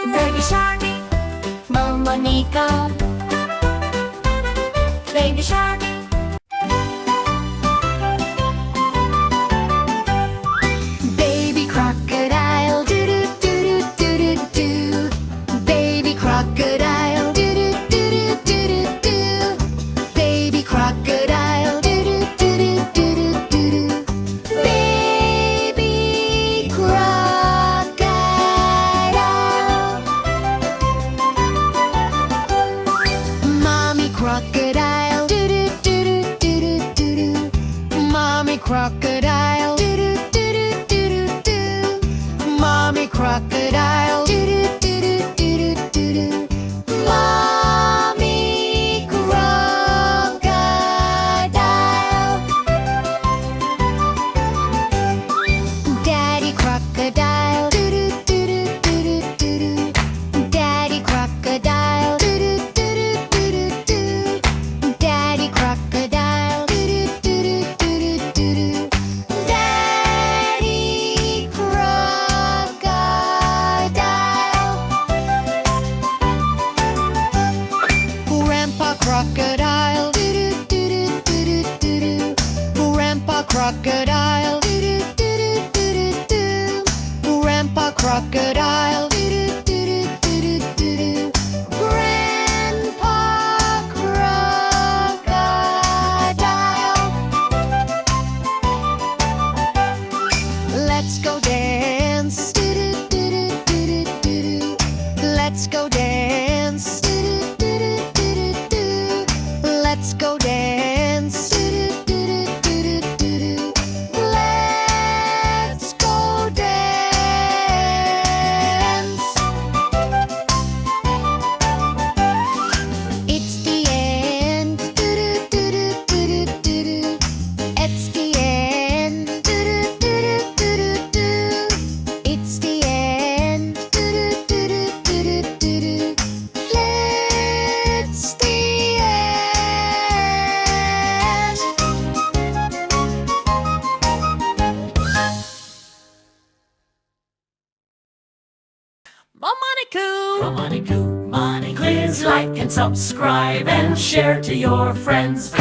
Baby Sharky, Momonico. Baby Sharky. Baby Crocodile, doo doo doo doo doo doo doo. Baby Crocodile, doo doo doo doo doo doo doo. Baby Crocodile, doo doo doo doo doo doo doo. Baby Crocodile. Mommy Crocodile, doo doo doo doo doo doo doo. Mommy Crocodile, doo doo doo doo doo doo. Mommy Crocodile, doo doo doo doo doo doo doo. Mommy Crocodile. Daddy Crocodile, doo doo doo doo doo doo doo. Daddy Crocodile, doo doo doo doo doo doo. Daddy Crocodile, doo doo doo doo doo doo doo. Daddy Crocodile. Grandpa Crocodile, doo doo doo doo doo doo doo. Grandpa Crocodile, doo doo doo doo doo doo. Grandpa Crocodile, doo doo doo doo doo doo doo. Grandpa Crocodile. Let's go dance. Doo doo doo doo doo doo doo. Let's go dance. Doo doo doo doo doo doo. Let's go dance. Doo doo doo doo doo doo doo. Let's go dance. It's the end. Doo doo doo doo doo doo doo. It's the end. Doo doo doo doo doo doo. It's the end. Doo doo doo doo doo doo doo. It's the end. Momonico! Momonico, Momonico. Please like and subscribe and share to your friends.